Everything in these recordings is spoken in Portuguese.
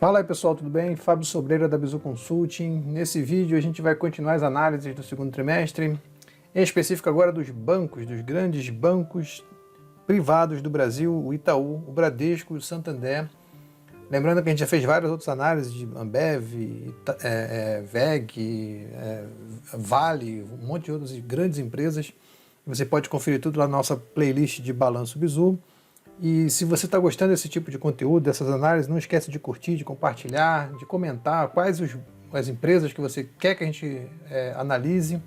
Fala aí pessoal, tudo bem? Fábio Sobreira da Bizu Consulting. Nesse vídeo a gente vai continuar as análises do segundo trimestre, em específico agora dos bancos, dos grandes bancos privados do Brasil, o Itaú, o Bradesco e o Santander. Lembrando que a gente já fez várias outras análises de Ambev, VEG, Vale, um monte de outras grandes empresas. Você pode conferir tudo lá na nossa playlist de Balanço Bizu. E se você está gostando desse tipo de conteúdo, dessas análises, não esquece de curtir, de compartilhar, de comentar quais as empresas que você quer que a gente analise,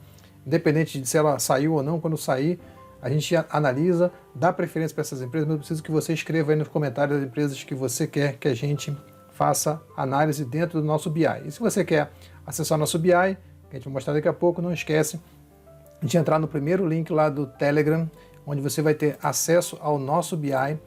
independente de se ela saiu ou não. Quando sair, a gente analisa, dá preferência para essas empresas, mas eu preciso que você escreva aí nos comentários as empresas que você quer que a gente faça análise dentro do nosso BI. E se você quer acessar o nosso BI, que a gente vai mostrar daqui a pouco, não esquece de entrar no primeiro link lá do Telegram, onde você vai ter acesso ao nosso BI, a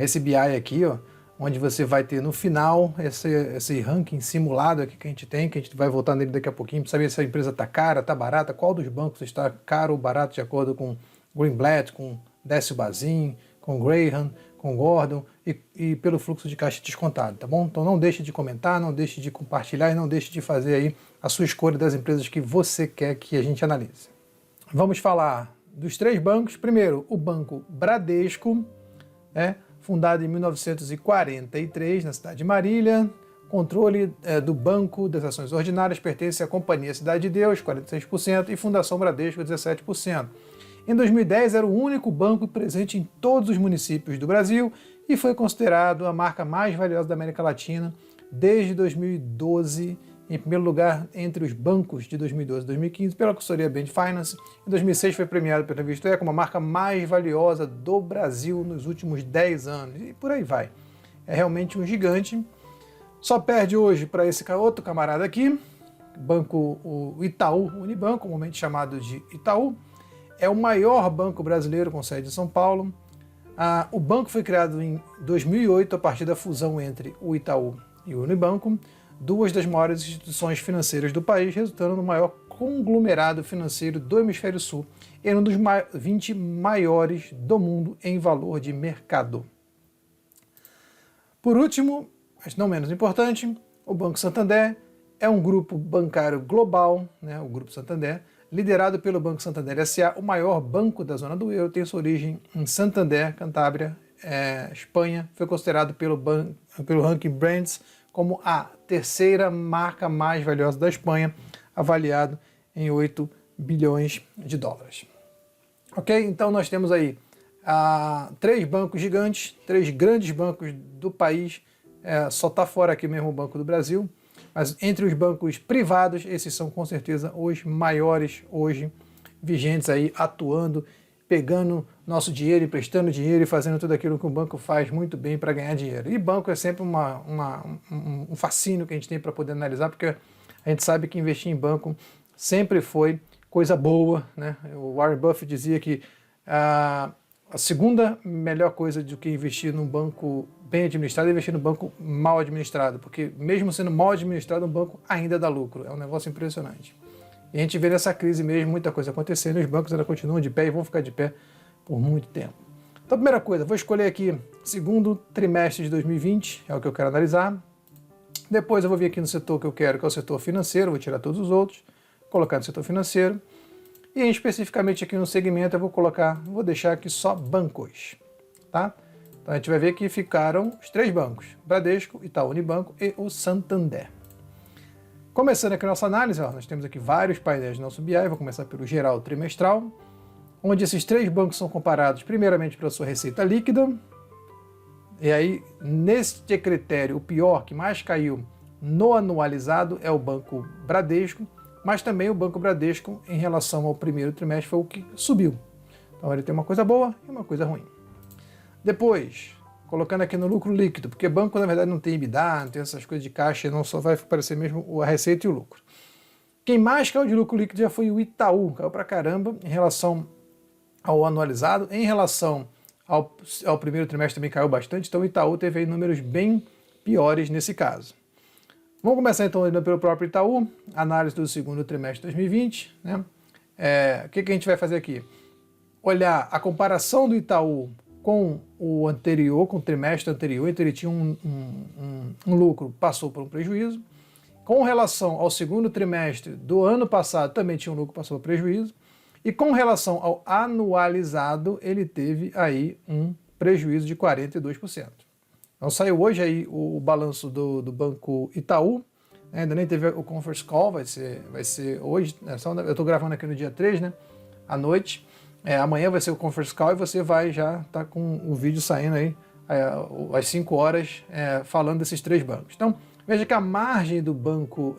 esse BI aqui, ó, onde você vai ter no final esse ranking simulado aqui que a gente vai voltar nele daqui a pouquinho, para saber se a empresa está cara, está barata, qual dos bancos está caro ou barato de acordo com Greenblatt, com Décio Bazin, com Graham, com Gordon e pelo fluxo de caixa descontado, tá bom? Então não deixe de comentar, não deixe de compartilhar e não deixe de fazer aí a sua escolha das empresas que você quer que a gente analise. Vamos falar dos três bancos. Primeiro, o Banco Bradesco, fundado em 1943 na cidade de Marília. Controle do Banco das Ações Ordinárias pertence à Companhia Cidade de Deus, 46%, e Fundação Bradesco, 17%. Em 2010, era o único banco presente em todos os municípios do Brasil e foi considerado a marca mais valiosa da América Latina desde 2012, em primeiro lugar entre os bancos de 2012 e 2015 pela consultoria Bain Finance. Em 2006 foi premiado pela revista E como a marca mais valiosa do Brasil nos últimos 10 anos. E por aí vai. É realmente um gigante. Só perde hoje para esse outro camarada aqui, o Itaú Unibanco, comumente chamado de Itaú. É o maior banco brasileiro com sede em São Paulo. O banco foi criado em 2008 a partir da fusão entre o Itaú e o Unibanco, duas das maiores instituições financeiras do país, resultando no maior conglomerado financeiro do Hemisfério Sul e um dos 20 maiores do mundo em valor de mercado. Por último, mas não menos importante, o Banco Santander é um grupo bancário global, o Grupo Santander, liderado pelo Banco Santander S.A., o maior banco da zona do euro, tem sua origem em Santander, Cantábria, Espanha, foi considerado pelo ranking Brands como a terceira marca mais valiosa da Espanha, avaliado em 8 bilhões de dólares. Ok? Então nós temos aí três bancos gigantes, três grandes bancos do país, só está fora aqui mesmo o Banco do Brasil, mas entre os bancos privados, esses são com certeza os maiores hoje vigentes aí, atuando, pegando nosso dinheiro, emprestando dinheiro e fazendo tudo aquilo que o banco faz muito bem para ganhar dinheiro. E banco é sempre um fascínio que a gente tem para poder analisar, porque a gente sabe que investir em banco sempre foi coisa boa, né? O Warren Buffett dizia que a segunda melhor coisa do que investir num banco bem administrado é investir num banco mal administrado, porque mesmo sendo mal administrado, um banco ainda dá lucro. É um negócio impressionante. E a gente vê nessa crise mesmo muita coisa acontecendo, e os bancos ainda continuam de pé e vão ficar de pé por muito tempo. Então, primeira coisa, vou escolher aqui segundo trimestre de 2020, é o que eu quero analisar. Depois eu vou vir aqui no setor que eu quero, que é o setor financeiro, vou tirar todos os outros, colocar no setor financeiro. E especificamente aqui no segmento eu vou deixar aqui só bancos, tá? Então a gente vai ver que ficaram os três bancos, Bradesco, Itaú Unibanco e o Santander. Começando aqui a nossa análise, nós temos aqui vários painéis do nosso BI, vou começar pelo geral trimestral, onde esses três bancos são comparados primeiramente pela sua receita líquida, e aí neste critério o pior que mais caiu no anualizado é o Banco Bradesco, mas também o Banco Bradesco em relação ao primeiro trimestre foi o que subiu. Então ele tem uma coisa boa e uma coisa ruim. Depois, colocando aqui no lucro líquido, porque banco na verdade não tem EBITDA, não tem essas coisas de caixa, não só vai aparecer mesmo a receita e o lucro. Quem mais caiu de lucro líquido já foi o Itaú, caiu pra caramba em relação ao anualizado, em relação ao primeiro trimestre também caiu bastante, então o Itaú teve aí números bem piores nesse caso. Vamos começar então olhando pelo próprio Itaú, análise do segundo trimestre de 2020. O que a gente vai fazer aqui? Olhar a comparação do Itaú com o anterior, com o trimestre anterior, então ele tinha um lucro, passou por um prejuízo. Com relação ao segundo trimestre do ano passado, também tinha um lucro, passou por prejuízo. E com relação ao anualizado, ele teve aí um prejuízo de 42%. Então saiu hoje aí o balanço do Banco Itaú, ainda nem teve o conference call, vai ser hoje, né? Eu estou gravando aqui no dia 3, né, à noite. Amanhã vai ser o conference call e você vai já estar com o vídeo saindo aí às 5 horas falando desses três bancos. Então, veja que a margem do Banco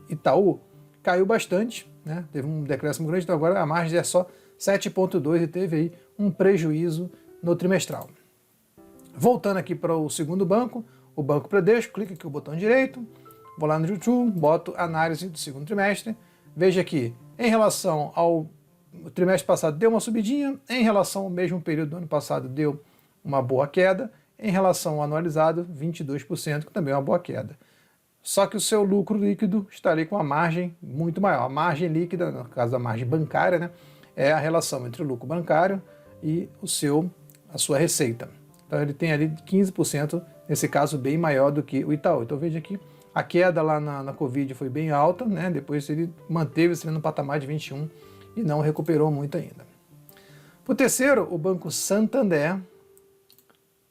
Itaú caiu bastante, né? Teve um decréscimo grande, então agora a margem é só 7,2 e teve aí um prejuízo no trimestral. Voltando aqui para o segundo banco, o Banco Bradesco, clica aqui no botão direito, vou lá no YouTube, boto análise do segundo trimestre, veja aqui, em relação ao trimestre passado deu uma subidinha, em relação ao mesmo período do ano passado deu uma boa queda, em relação ao anualizado 22%, que também é uma boa queda. Só que o seu lucro líquido está ali com uma margem muito maior. A margem líquida, no caso da margem bancária, né, é a relação entre o lucro bancário e a sua receita. Então ele tem ali 15%, nesse caso bem maior do que o Itaú. Então veja aqui, a queda lá na Covid foi bem alta, né? Depois ele manteve-se no patamar de 21% e não recuperou muito ainda. Por terceiro, o Banco Santander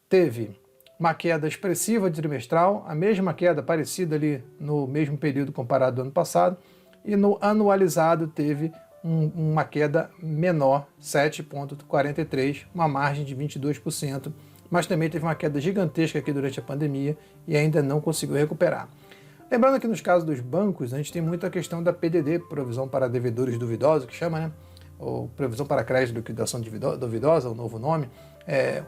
teve uma queda expressiva de trimestral, a mesma queda parecida ali no mesmo período comparado ao ano passado, e no anualizado teve uma queda menor, 7,43%, uma margem de 22%, mas também teve uma queda gigantesca aqui durante a pandemia e ainda não conseguiu recuperar. Lembrando que nos casos dos bancos, a gente tem muito a questão da PDD, Provisão para Devedores Duvidosos, que chama, né? Ou Provisão para Crédito de Liquidação Duvidosa, o novo nome.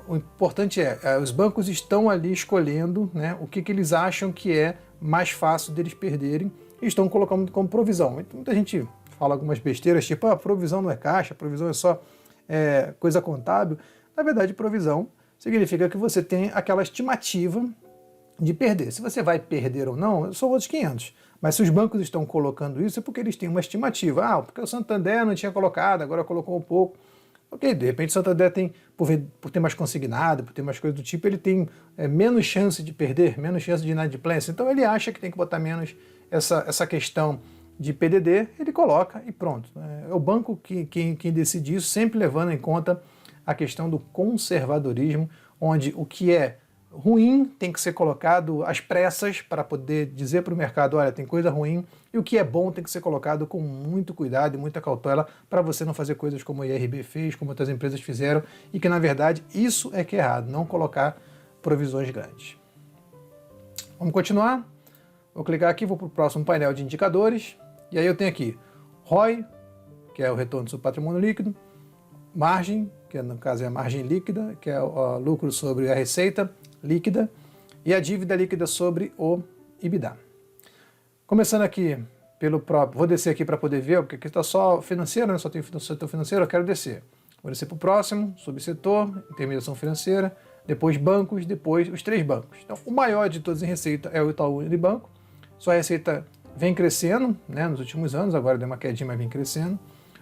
O importante os bancos estão ali escolhendo, né, o que eles acham que é mais fácil deles perderem e estão colocando como provisão. Então, muita gente fala algumas besteiras, tipo, a provisão não é caixa, a provisão é só coisa contábil. Na verdade, provisão significa que você tem aquela estimativa de perder. Se você vai perder ou não, são outros 500. Mas se os bancos estão colocando isso, é porque eles têm uma estimativa. Porque o Santander não tinha colocado, agora colocou um pouco. Ok, de repente o Santander tem, por ter mais consignado, por ter mais coisas do tipo, ele tem menos chance de perder, menos chance de inadimplência. Então ele acha que tem que botar menos essa questão de PDD, ele coloca e pronto. É o banco quem decide isso, sempre levando em conta a questão do conservadorismo, onde o que é ruim tem que ser colocado às pressas para poder dizer para o mercado, olha, tem coisa ruim, e o que é bom tem que ser colocado com muito cuidado e muita cautela para você não fazer coisas como a IRB fez, como outras empresas fizeram, e que na verdade isso é que é errado, não colocar provisões grandes. Vamos continuar? Vou clicar aqui, vou para o próximo painel de indicadores, e aí eu tenho aqui ROI, que é o retorno sobre patrimônio líquido, margem, que no caso é a margem líquida, que é o lucro sobre a receita líquida, e a dívida líquida sobre o EBITDA. Começando aqui pelo próprio, vou descer aqui para poder ver, porque aqui está só financeiro, né? Só tem setor financeiro, eu quero descer. Vou descer para o próximo, subsetor, intermediação financeira, depois bancos, depois os três bancos. Então, o maior de todos em receita é o Itaú Unibanco. Sua receita vem crescendo, né, nos últimos anos, agora deu uma quedinha, mas vem crescendo.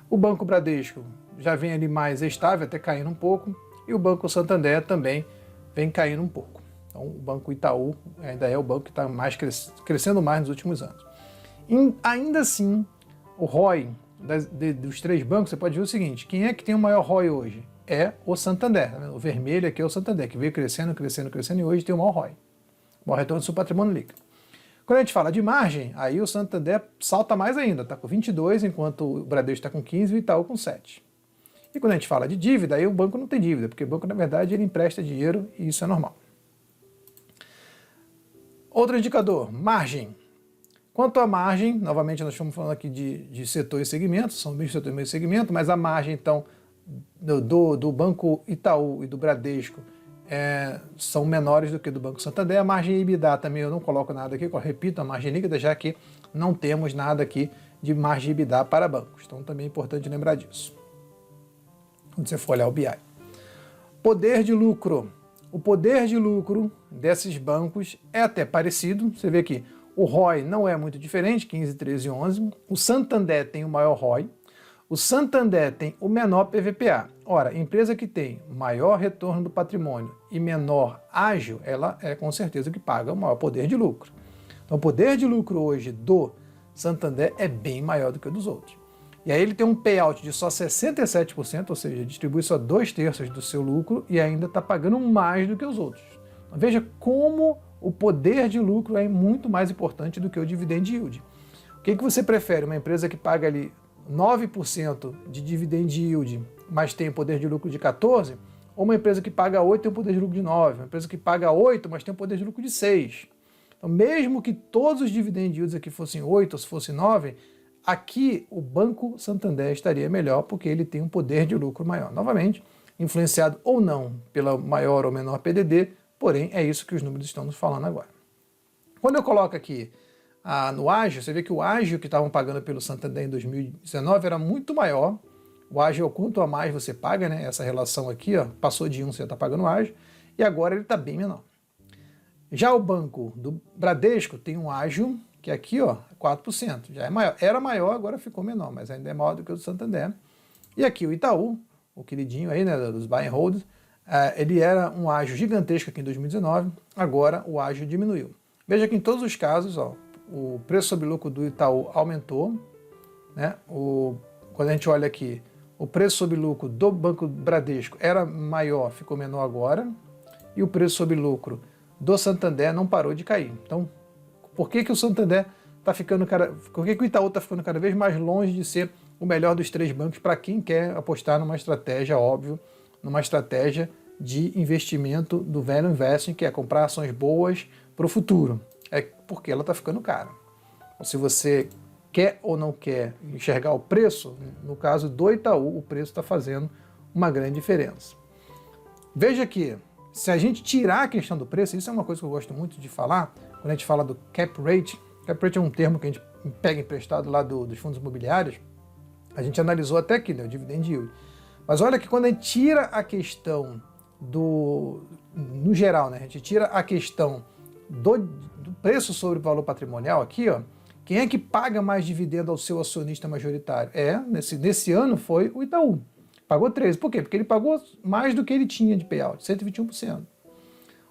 O Banco Bradesco já vem ali mais estável, até caindo um pouco. E o Banco Santander também vem caindo um pouco. Então, o Banco Itaú ainda é o banco que está crescendo mais nos últimos anos. E, ainda assim, o ROI dos três bancos, você pode ver o seguinte, quem é que tem o maior ROI hoje? É o Santander. O vermelho aqui é o Santander, que veio crescendo, crescendo, crescendo e hoje tem o maior ROI. O maior retorno do seu patrimônio líquido. Quando a gente fala de margem, aí o Santander salta mais ainda, está com 22, enquanto o Bradesco está com 15 e o Itaú com 7. E quando a gente fala de dívida, aí o banco não tem dívida, porque o banco, na verdade, ele empresta dinheiro e isso é normal. Outro indicador, margem. Quanto à margem, novamente nós estamos falando aqui de setor e segmento, são mesmo setor e mesmo segmento, mas a margem, então, do Banco Itaú e do Bradesco são menores do que do Banco Santander. A margem EBITDA também eu não coloco nada aqui, eu repito, a margem líquida, já que não temos nada aqui de margem EBITDA para bancos. Então também é importante lembrar disso. Quando você for olhar o BI. Poder de lucro. O poder de lucro desses bancos é até parecido. Você vê aqui, o ROI não é muito diferente, 15, 13 e 11. O Santander tem o maior ROI. O Santander tem o menor PVPA. Ora, empresa que tem maior retorno do patrimônio e menor ágio, ela é com certeza que paga o maior poder de lucro. Então, o poder de lucro hoje do Santander é bem maior do que o dos outros. E aí ele tem um payout de só 67%, ou seja, distribui só 2/3 do seu lucro e ainda está pagando mais do que os outros. Então, veja como o poder de lucro é muito mais importante do que o dividend yield. O que você prefere? Uma empresa que paga ali 9% de dividend yield, mas tem poder de lucro de 14%, ou uma empresa que paga 8% e tem um poder de lucro de 9%, uma empresa que paga 8%, mas tem um poder de lucro de 6%. Então, mesmo que todos os dividend yields aqui fossem 8% ou se fosse 9%, aqui o Banco Santander estaria melhor porque ele tem um poder de lucro maior. Novamente, influenciado ou não pela maior ou menor PDD, porém é isso que os números estão nos falando agora. Quando eu coloco aqui no ágio, você vê que o ágio que estavam pagando pelo Santander em 2019 era muito maior. O ágio é o quanto a mais você paga, né? Essa relação aqui, ó, passou de 1, você já está pagando o ágio, e agora ele está bem menor. Já o banco do Bradesco tem um ágio que aqui, ó, 4%, já é maior. Era maior, agora ficou menor, mas ainda é maior do que o do Santander. E aqui o Itaú, o queridinho aí, né, dos buy and hold, ele era um ágio gigantesco aqui em 2019, agora o ágio diminuiu. Veja que em todos os casos, ó, o preço sobre lucro do Itaú aumentou, né? Quando a gente olha aqui, o preço sobre lucro do Banco Bradesco era maior, ficou menor agora, e o preço sobre lucro do Santander não parou de cair. Então, por que o Santander está ficando por que o Itaú está ficando cada vez mais longe de ser o melhor dos 3 bancos para quem quer apostar numa estratégia, óbvio, numa estratégia de investimento do value investing, que é comprar ações boas para o futuro? É porque ela está ficando cara. Então, se você quer ou não quer enxergar o preço, no caso do Itaú, o preço está fazendo uma grande diferença. Veja que, se a gente tirar a questão do preço, isso é uma coisa que eu gosto muito de falar, quando a gente fala do cap rate é um termo que a gente pega emprestado lá dos fundos imobiliários, a gente analisou até aqui, né, o dividend yield. Mas olha que quando a gente tira a questão no geral, né, a gente tira a questão do preço sobre o valor patrimonial aqui, ó, quem é que paga mais dividendo ao seu acionista majoritário? Nesse ano foi o Itaú. Pagou 13%. Por quê? Porque ele pagou mais do que ele tinha de payout, 121%.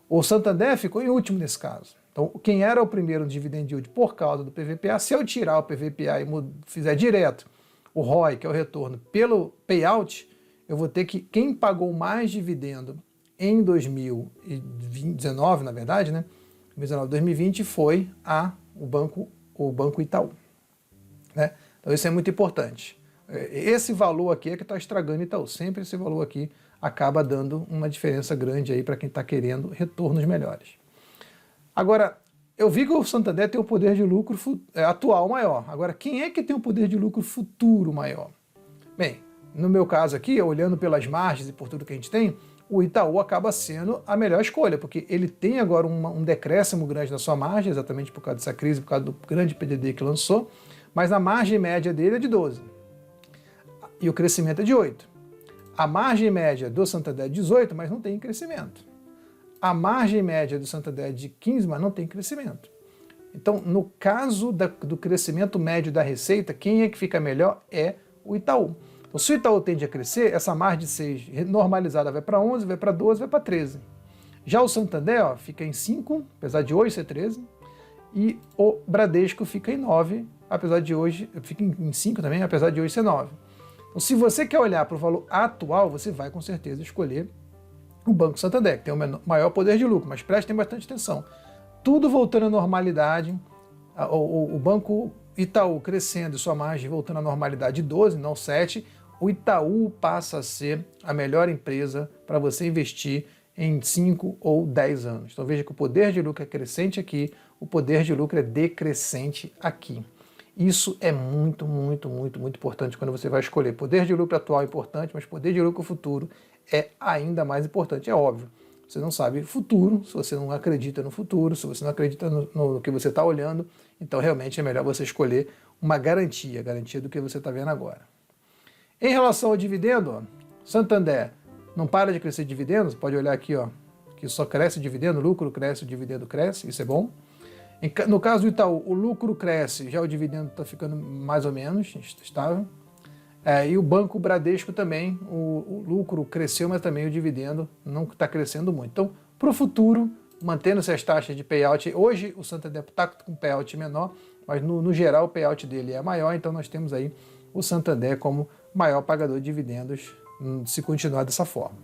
O Santander ficou em último nesse caso. Então, quem era o primeiro no dividend yield por causa do PVPA, se eu tirar o PVPA e fizer direto o ROI, que é o retorno, pelo payout, eu vou ter que quem pagou mais dividendo em 2019, na verdade, né? 2020 foi o Banco Itaú. Né? Então isso é muito importante. Esse valor aqui é que está estragando o Itaú. Sempre esse valor aqui acaba dando uma diferença grande aí para quem está querendo retornos melhores. Agora, eu vi que o Santander tem um poder de lucro atual maior. Agora, quem é que tem um poder de lucro futuro maior? Bem, no meu caso aqui, olhando pelas margens e por tudo que a gente tem, o Itaú acaba sendo a melhor escolha, porque ele tem agora um decréscimo grande na sua margem, exatamente por causa dessa crise, por causa do grande PDD que lançou, mas a margem média dele é de 12%. E o crescimento é de 8%. A margem média do Santander é 18%, mas não tem crescimento. A margem média do Santander é de 15%, mas não tem crescimento. Então, no caso do crescimento médio da receita, quem é que fica melhor é o Itaú. Então, se o Itaú tende a crescer, essa margem de 6 normalizada vai para 11, vai para 12, vai para 13. Já o Santander, ó, fica em 5, apesar de hoje ser 13, e o Bradesco fica em 9, apesar de hoje, fica em 5 também, apesar de hoje ser 9. Então, se você quer olhar para o valor atual, você vai com certeza escolher o Banco Santander, que tem o maior poder de lucro, mas prestem bastante atenção. Tudo voltando à normalidade, o Banco Itaú crescendo e sua margem voltando à normalidade de 12, não 7, o Itaú passa a ser a melhor empresa para você investir em 5 ou 10 anos. Então veja que o poder de lucro é crescente aqui, o poder de lucro é decrescente aqui. Isso é muito, muito, muito, muito importante quando você vai escolher. Poder de lucro atual é importante, mas poder de lucro futuro é ainda mais importante, é óbvio. Você não sabe futuro, se você não acredita no futuro, se você não acredita no que você está olhando, então realmente é melhor você escolher uma garantia do que você está vendo agora. Em relação ao dividendo, ó, Santander não para de crescer dividendos, pode olhar aqui, ó, que só cresce o dividendo, o lucro cresce, o dividendo cresce, isso é bom. No caso do Itaú, o lucro cresce, já o dividendo está ficando mais ou menos estável. E o Banco Bradesco também, o lucro cresceu, mas também o dividendo não está crescendo muito. Então, para o futuro, mantendo-se as taxas de payout, hoje o Santander está com payout menor, mas no geral o payout dele é maior, então nós temos aí o Santander como maior pagador de dividendos, se continuar dessa forma.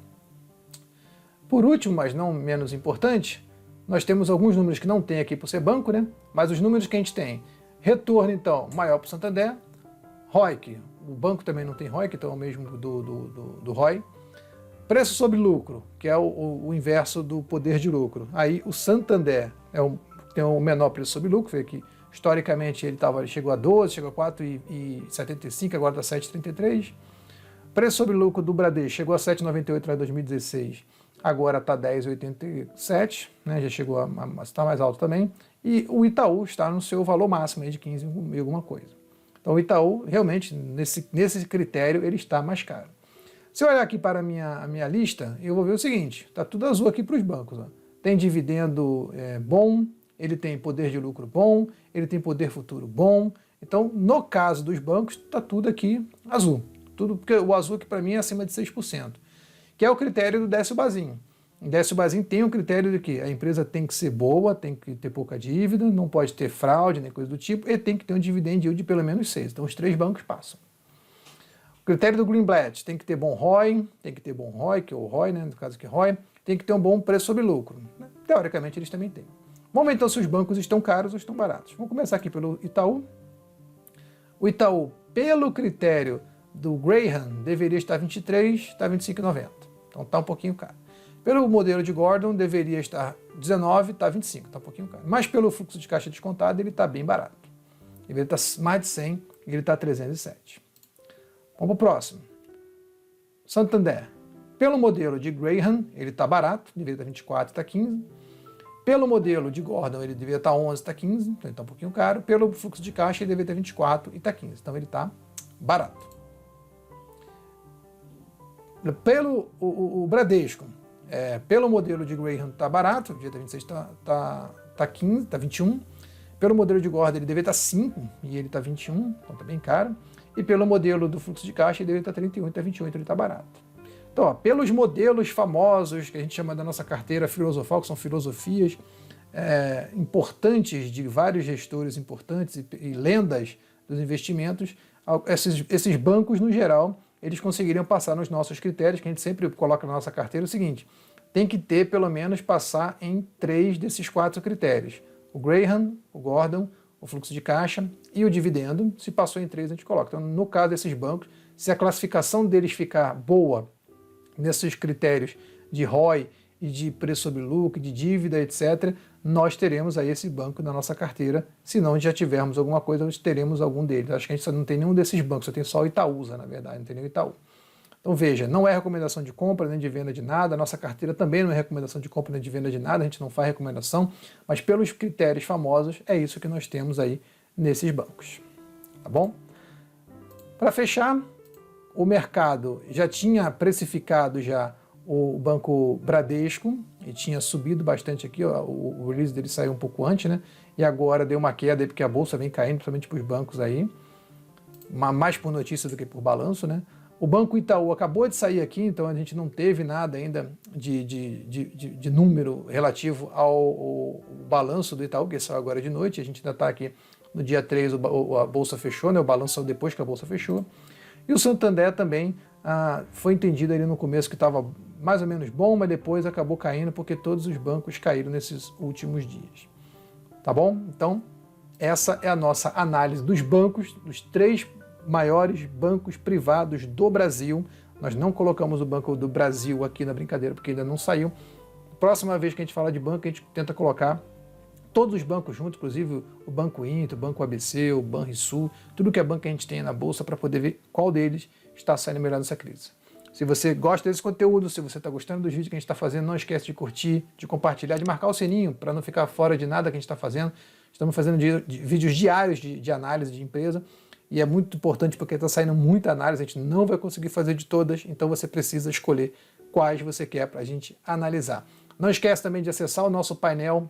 Por último, mas não menos importante, nós temos alguns números que não tem aqui por ser banco, né? Mas os números que a gente tem, retorno então maior para o Santander, ROIC, o banco também não tem ROIC, então é o mesmo do ROI. Preço sobre lucro, que é o inverso do poder de lucro. Aí o Santander tem o menor preço sobre lucro, foi que historicamente ele chegou a 12, chegou a 4,75, agora está 7,33. Preço sobre lucro do Bradesco chegou a 7,98 em 2016, agora está 10,87, né, já chegou a estar mais alto também. E o Itaú está no seu valor máximo aí de 15 e alguma coisa. Então o Itaú, realmente, nesse critério, ele está mais caro. Se eu olhar aqui para a minha lista, eu vou ver o seguinte, está tudo azul aqui para os bancos. Ó. Tem dividendo bom, ele tem poder de lucro bom, ele tem poder futuro bom. Então, no caso dos bancos, está tudo aqui azul. Tudo, porque o azul aqui para mim é acima de 6%, que é o critério do Décio Bazin. O Décio Bazin tem o critério de que a empresa tem que ser boa, tem que ter pouca dívida, não pode ter fraude, nem coisa do tipo, e tem que ter um dividend yield de pelo menos 6. Então, os 3 bancos passam. O critério do Greenblatt tem que ter bom ROI, tem que ter bom ROIC, ou ROI, né, no caso aqui ROI, tem que ter um bom preço sobre lucro. Teoricamente, eles também têm. Vamos ver então se os bancos estão caros ou estão baratos. Vamos começar aqui pelo Itaú. O Itaú, pelo critério do Graham, deveria estar 23, está 25,90. Então está um pouquinho caro. Pelo modelo de Gordon, deveria estar 19, está 25, está um pouquinho caro. Mas pelo fluxo de caixa descontado, ele está bem barato. Ele está mais de 100 e ele está 307. Vamos para o próximo. Santander. Pelo modelo de Graham, ele está barato, deveria estar 24, está 15. Pelo modelo de Gordon, ele deveria estar 11, está 15, então ele está um pouquinho caro. Pelo fluxo de caixa, ele deveria estar 24 e está 15, então ele está barato. Pelo o Bradesco, pelo modelo de Graham está barato, o dia 26 está 15, está 21. Pelo modelo de Gordon ele deveria estar 5 e ele está 21, então está bem caro. E pelo modelo do fluxo de caixa ele deveria estar 31, está 28, então ele está barato. Então, ó, pelos modelos famosos que a gente chama da nossa carteira filosofal, que são filosofias importantes de vários gestores importantes e lendas dos investimentos, esses bancos no geral eles conseguiriam passar nos nossos critérios, que a gente sempre coloca na nossa carteira, o seguinte, tem que ter pelo menos passar em 3 desses 4 critérios. O Graham, o Gordon, o fluxo de caixa e o dividendo. Se passou em 3, a gente coloca. Então, no caso desses bancos, se a classificação deles ficar boa nesses critérios de ROI e de preço sobre lucro, de dívida, etc., nós teremos aí esse banco na nossa carteira. Se não já tivermos alguma coisa, nós teremos algum deles. Acho que a gente só não tem nenhum desses bancos, só tem só o Itaúsa, na verdade, não tem nem o Itaú. Então veja, não é recomendação de compra nem de venda de nada, a nossa carteira também não é recomendação de compra nem de venda de nada, a gente não faz recomendação, mas pelos critérios famosos é isso que nós temos aí nesses bancos. Tá bom? Para fechar, o mercado já tinha precificado já o Banco Bradesco, e tinha subido bastante aqui, ó, o release dele saiu um pouco antes, né? E agora deu uma queda aí porque a bolsa vem caindo, principalmente para os bancos aí, mais por notícia do que por balanço, né? O Banco Itaú acabou de sair aqui, então a gente não teve nada ainda de número relativo ao balanço do Itaú, que saiu agora de noite, a gente ainda está aqui no dia 3, a bolsa fechou, né? O balanço saiu depois que a bolsa fechou. E o Santander também foi entendido ali no começo que estava mais ou menos bom, mas depois acabou caindo porque todos os bancos caíram nesses últimos dias. Tá bom? Então, essa é a nossa análise dos bancos, dos 3 maiores bancos privados do Brasil. Nós não colocamos o Banco do Brasil aqui na brincadeira porque ainda não saiu. Próxima vez que a gente falar de banco, a gente tenta colocar todos os bancos juntos, inclusive o Banco Inter, o Banco ABC, o Banrisul, tudo que é banco que a gente tem na bolsa para poder ver qual deles está saindo melhor nessa crise. Se você gosta desse conteúdo, se você está gostando dos vídeos que a gente está fazendo, não esquece de curtir, de compartilhar, de marcar o sininho para não ficar fora de nada que a gente está fazendo. Estamos fazendo vídeos diários de análise de empresa e é muito importante porque está saindo muita análise, a gente não vai conseguir fazer de todas, então você precisa escolher quais você quer para a gente analisar. Não esquece também de acessar o nosso painel,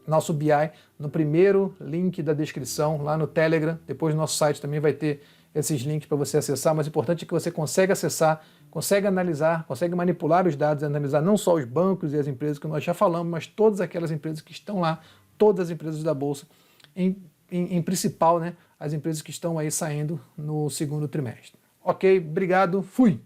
nosso BI, no primeiro link da descrição, lá no Telegram. Depois no nosso site também vai ter esses links para você acessar, mas o importante é que você consegue acessar, consegue analisar, consegue manipular os dados, analisar não só os bancos e as empresas que nós já falamos, mas todas aquelas empresas que estão lá, todas as empresas da Bolsa, em principal, né, as empresas que estão aí saindo no segundo trimestre. Ok, obrigado, fui!